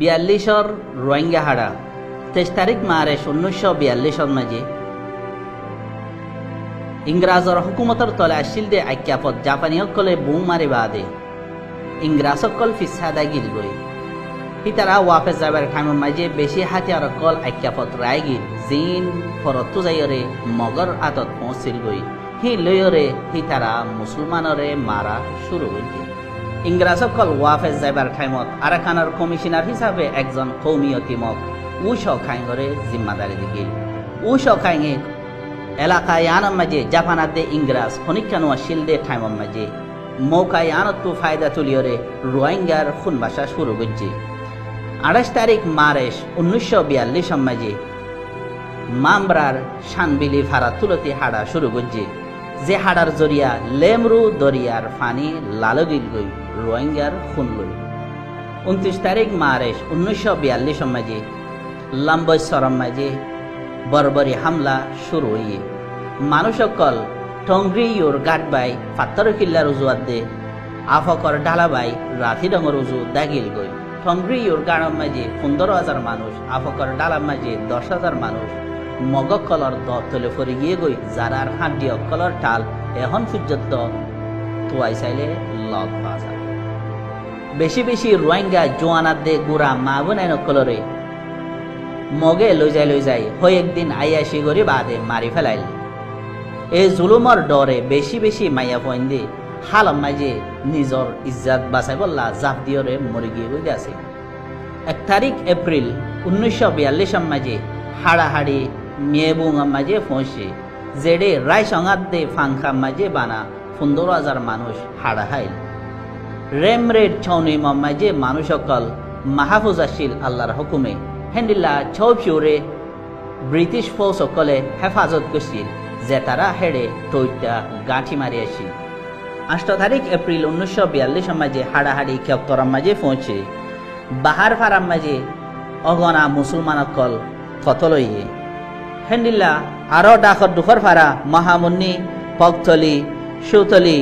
42 রোহিঙ্গা হাড়া 23 তারিখ মার্চ 1942 মাঝে ইংরাজর হুকুমতর তলে আসিল দে আজ্ঞাপত জাপানি সকলে বুম মারি বাদে ইংরাজ সকল ফিসাদা গিল গই হিতারা ওয়াফেস যাবার টাইমের মাঝে বেশি হাতিয়ার কল আজ্ঞাপত রায় গিল জিন ফরত যাইরে মগর আতত পৌঁছিল গই হি লয়রে হিতারা মুসলমানরে মারা শুরু হইছে ইংরাজ সকল ওয়াফেস যাবার টাইমত আরাকানের কমিশনার হিসাবে একজন কৌমিয়তি মক উশ খাইngরে জিম্মাদারি দিগিল উশ খাইঙে এলাকায় আনার মাঝে জাপানার দে ইংরাজ খনিকানো শিলদে টাইমের মাঝে মৌকায় আনত ফায়দা তুলিয়রে রোহিঙ্গার খুন বাসা শুরু করছে 28 তারিখ মার্চ 1942 মাঝে মামরার শানবিলি ফারা তুলতি হাড়া শুরু করছে যে হাড়ার জরিয়া লেমরু দরিয়ার ফানি লালগিল গই রোহিঙ্গার খুন লই 29 তারিখ মার্চ 1942 মাঝে লম্বসরম মাঝে বর্বরী হামলা শুরু হইয়ে মানুষ সকল টংগ্রি ইউর গাট বাই ফাত্তর কিল্লার উজুয়াত দে আফকর ঢালাবাই রাথি ডঙর উজু দাগিল গই টংগ্রি ইউর গাড়ম মাঝে 15,000 মানুষ আফকর ডালার মাঝে 10,000 মানুষ মগক কলর দলে ফরি গিয়ে গই যারার হাড্ডি অকলর টাল এখন পর্যন্ত তোয়াই চাইলে লগ পাওয়া যায় বেশি বেশি রোহিঙ্গা জোয়ানাত দে গুড়া মা বোনাই নকলরে মগে লই যায় হই একদিন আইয়াসি গরি বাদে মারি ফেলাইল এই জুলুমর ডরে বেশি বেশি মাইয়া পয়েন দি হালম মাঝে নিজর ইজ্জাত বাঁচাই বললা জাপ দিয়রে মরি গিয়ে গই আছে 1 তারিখ এপ্রিল 1942 মাঝে হাড়াহাড়ি মেবুং মাঝে ফসে জেডে রায় সঙ্গাত দে ফাংখা মাঝে বানা 15,000 মানুষ হাড়া হাইল রেম রেড ছৌনি মাঝে মানুষ সকল মাহফুজাশীল আল্লাহর হুকুমে হেন্ডিল্লা ছৌ ফিউরে ব্রিটিশ ফৌজ সকলে হেফাজত করছিল যে তারা হেডে টইটা গাঁঠি মারি আসছিল 8 তারিখ এপ্রিল 1942 মাঝে হাড়াহাড়ি ক্ষেত্তরাম মাঝে পৌঁছে বাহার ফারাম মাঝে অগনা মুসলমান সকল কতলইয়ে হেন্ডিল্লা আরো ডাকর দুখর ফারা মহামুন্নি পকতলি সুতলি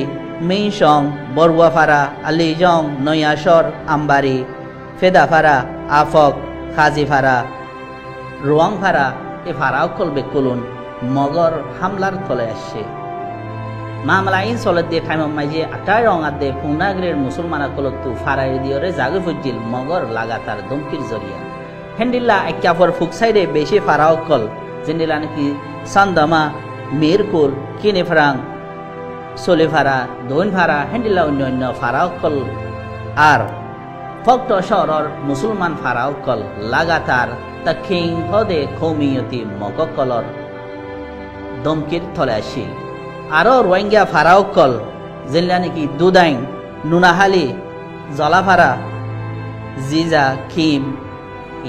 মিংসং বরুয়া ফারা আলিজং নয়াসর আমবারি ফেদাফারা আফক খাজি ফারা রোয়াং ফারা এ ফারাও কলবে কুলুন মগর হামলার তলে আসছে মামলাইন চলত দিয়ে টাইম মাঝে 8 রঙার দে পুনাগ্রের মুসলমানা কলতু ফারাই দিয়রে জাগে ফুজিল মগর লাগাতার দমকির জরিয়া হেন্ডিল্লা একাফর ফুকসাইডে বেশি ফারাও কল জেন্ডিলা নাকি সান্দামা মিরকুল কিনে ফারাং সলে ফারা দৈন ফারা হেন্ডিল্লা অন্য ফারাও কল আর ফক্ত শহরের মুসলমান ফারাও কল লাগাতার দক্ষিণ হদে কৌমিয়তি মগকলর দমকির তলে আসিল আরো রোহিঙ্গা ফারাও কল যেলা নাকি দুদাইং নুনাহালি জলাফারা জিজা খিম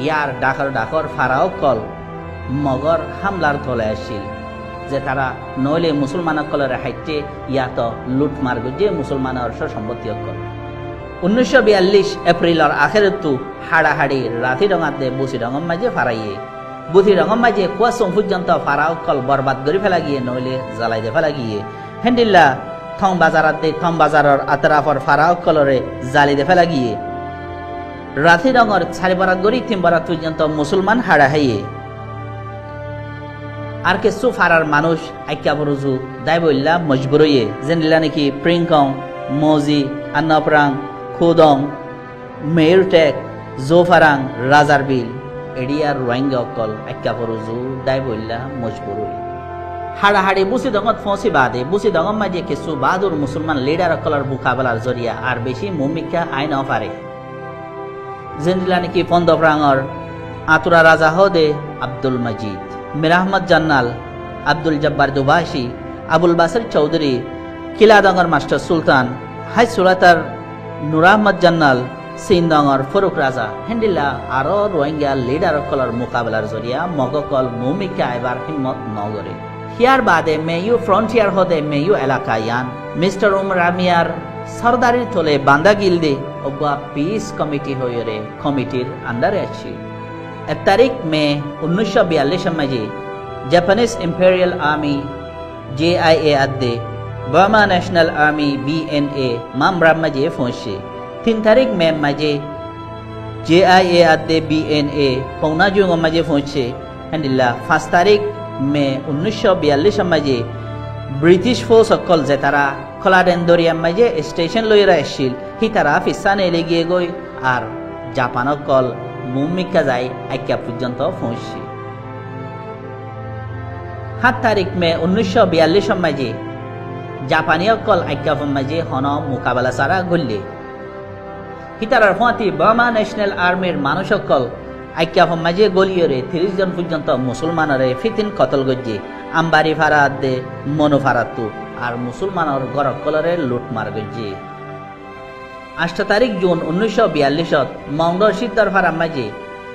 ইয়ার ডাকর ফারাও কল মগর হামলার তলে আসিল যে তারা নইলে মুসলমান কলরে হাইটে ইয়াত লুটমার গজে মুসলমানের সম্পত্তি কল 1942 এপ্রিলর আখেরতু হাড়াহাড়ি রাথি ডঙাতে বুসি ডঙম মাঝে ফারাইয়ে বুথি ডঙম মাঝে কুয়াশং পর্যন্ত ফারাও কল বরবাদ করে ফেলা গিয়ে নইলে জ্বালাই দে ফেলা গিয়ে হেন্ডিল্লা থং বাজারাতে থং বাজারর আতরাফর ফারাও কলরে জালি দে ফেলা গিয়ে রাথি ডঙর ছাড়ি বরাত গরি তিন বরাত পর্যন্ত মুসলমান হাড়াহাইয়ে আর কিছু ফারার মানুষ আইকা বরজু দায় বললা মজবুর হইয়ে জেনিলা নাকি প্রিংকং মজি আন্নপ্রাং খুদং মেয়রটেক জোফারাং রাজারবিল এডিয়ার রোহিঙ্গা অকল আইকা বরজু দায় বললা মজবুর হই হাড়াহাড়ি বুসি দঙত ফসি বাদে বুসি দঙম মাঝে কিছু বাহাদুর মুসলমান লিডার অকলর মুকাবেলার জরিয়া আর বেশি মুমিকা আইন অফারে জেনিলা নাকি পন্দপ্রাঙর আতুরা রাজা হদে আব্দুল মজিদ মির আহমদ জান্নাল আব্দুল জব্বার দুবাসী আবুল বাসর চৌধুরী কিলাদঙ্গর মাস্টার সুলতান হাই সুরাতার নুর আহমদ জান্নাল সিনদঙ্গর ফরুক রাজা হেন্ডিল্লা আরো রোহিঙ্গা লিডার কলর মোকাবেলার জরিয়া মগকল মুমিকা এবার হিম্মত নগরে হিয়ার বাদে মেয়ু ফ্রন্টিয়ার হদে মেয়ু এলাকা ইয়ান মিস্টার উমর রামিয়ার সরদারির তলে বান্দা গিলদে অব্বা পিস কমিটি হইরে কমিটির আন্ডারে আছে 1 তারিখ মে 1942 মাঝে জাপানিজ ইম্পেরিয়াল আর্মি JIA আদে বার্মা ন্যাশনাল আর্মি BNA মামরা মাঝে পৌঁছে 3 তারিখ মে মাঝে JIA adde BNA pauna jungo maje phoche handilla 5 tarik May 1942 maje British force okol je tara Kholaden Dorian maje station loira ashil hi tara fissane legiye goi ar Japan okol mummika jai akka porjonto phoche 7 tarik May 1942 maje Japani okol akka maje hono mukabala sara golle হিতারার ফতি Burma national আর্মির মানুষ সকল আইক্যা মাঝে গলিয়রে 30 জন পর্যন্ত মুসলমানরে ফিতিন কতল গজ্জে আম্বারি ফারাদ দে মনু ফারাতু আর মুসলমানর গরকলরে লুটমার গজ্জে 8 তারিখ June 1942 মংডর সিদ্দার farm মাঝে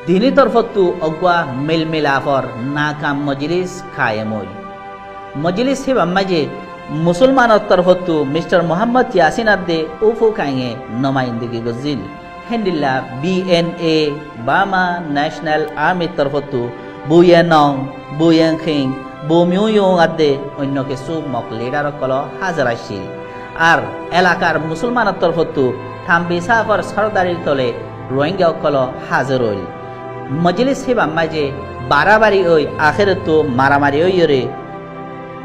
দিনী তরফতু অগবা মিলমিলাফর নাকাম মজলিস কায়েমই মজলিস হিবাম মাঝে মুসলমানৰ তৰফতো মিস্টাৰ মোহাম্মদ ইয়াসিন আব্দে উফু কাঙে নমাইন্দগি গজিল হেন্দিল্লা BNA বাৰ্মা ন্যাশনাল আৰ্মিৰ তৰফতো বুয়েনং বুয়েনখিং বুমিউয়ং আব্দে অন্য কিছু মক লিডাৰসকল হাজাৰ আছিল আর এলাকার মুসলমানৰ তৰফতো থাম্বি সাফৰ সৰদারিৰ তলে রোহিঙ্গাসকল হাজাৰ হল মজলিস হিবাম মাঝে বারাবারি ওই আখেরতো মারামারি ওইরে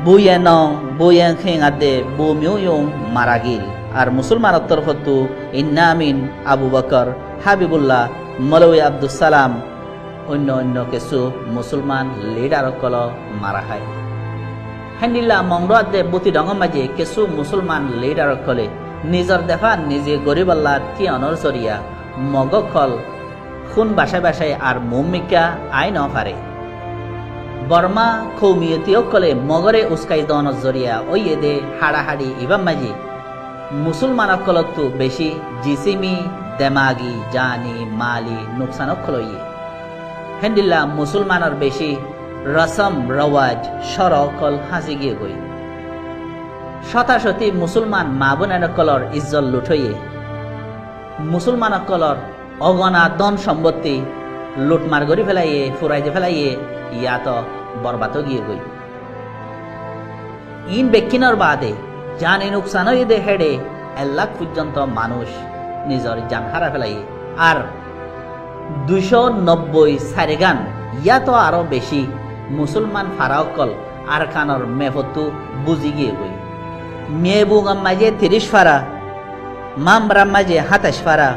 Buyenong Buyenkhing adde Bumiuyung maragil ar musulmaনৰ তৰফতো ইন্নামিন Abu Bakr Habibullah মৌলভী আব্দুল সালাম অন্য কিছু মুসলমান লিডাৰসকল মাৰা খায় হেন্দিল্লা মংডো আদে বুতি ডঙৰ মাঝে কিছু মুসলমান লিডাৰসকলে নিজৰ দেফা নিজে গরিবাল্লাহ তিয়ানৰ জরিয়া মগকল খুন বাসায় আর মুমিকা আইন ফারে বর্মা কৌমিয়তি অকলে মগরে উস্কাই দনৰ জরিয়া ওই দে হাড়াহাড়ি ইবাম মাঝে মুসলমান অকলতো বেশি জিসিমি দেমাগি জানি মালি নুকসান অকল হেন্দিল্লা মুসলমানৰ বেশি রসম রওয়াজ সর অকল হাসি গিয়ে গই শতাশতি মুসলমান মা বোনের অকলর ইজ্জত লুঠইয়ে মুসলমান অকলর অগনা ধন সম্পত্তি লুটমার গড়ি ফেলাইয়ে ফুরাইতে ফেলাইয়ে ইয়াত বরবাদ গিয়ে গই ইন বেকিনর বাদে জানি নুকসান দে হেডে 1 লাখ পর্যন্ত মানুষ নিজের জান হারা ফেলাইয়ে আর 290 সারেগান ইয়াত আরো বেশি মুসলমান ফারাকল আর খানর মেফতু বুঝি গিয়ে গই মেবুগাম মাঝে 30 ফারা মামরাম মাঝে 27 ফারা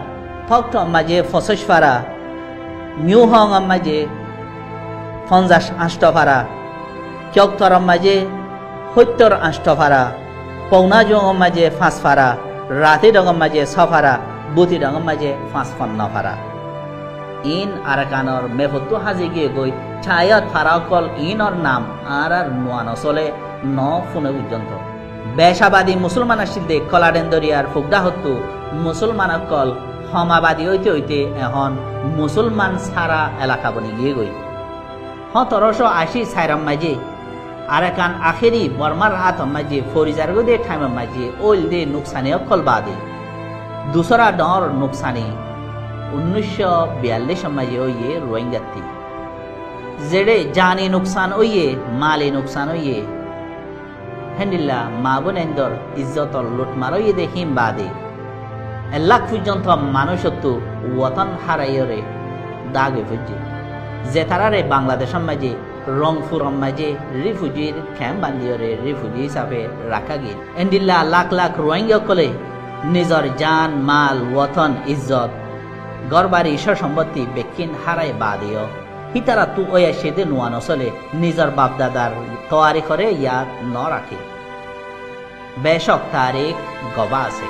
ফকটম মাঝে 25 ফারা মিউহং মাঝে 58 ফারা চকতরম মাঝে 78 ফারা পৌনাজং মাঝে 5 ফারা রাতি ডগম মাঝে 6 ফারা বুতি ডগম মাঝে 55 ফারা ইন আরাকানর মেফতু হাজি গিয়ে গই ছায়াত ফারাকল ইনর নাম আর নোয়ান চলে ন ফুনে পর্যন্ত বেশাবাদী মুসলমান আসিল দে কলাডেন দরিয়ার ফুকদা হতো মুসলমান অকল সমাবাদী হইতে হইতে এখন মুসলমান সারা এলাকা বনি গিয়ে গই 1780 সাইরাম মাঝে আরাকান আখেরি বর্মার হাত মাঝে ফরিজারগো দে টাইম মাঝে ওইল দে নুকসানি অকল বাদে দুসরা ডর নুকসানি 1942 মাঝে ওইয়ে রোহিঙ্গাতি যেড়ে জানি নুকসান ওইয়ে মালে নুকসান ওইয়ে হেন্দিল্লা মা বোনেন্দর ইজ্জতর লুটমার ওইয়ে দেখিম বাদে 1 লাখ পর্যন্ত মানুষত্ব ওয়াতন হারাইরে দাগে ফুজে যে তারারে বাংলাদেশের মাঝে রংপুর মাঝে রিফিউজির ক্যাম্প বান্ধিয়রে রিফিউজি হিসাবে রাখা গিল এন্দিল্লা লাখ লাখ রোহিঙ্গা কলে নিজর জান মাল ওয়াতন ইজ্জত গড়বাড়ি সম্পত্তি বেকিন হারাই বাদিও হিতারা তু ওয়া সেদে নোয়ান চলে নিজর বাপদাদার তৈয়ারি করে ইয়াদ ন রাখে বেশক তারিখ গবা আছে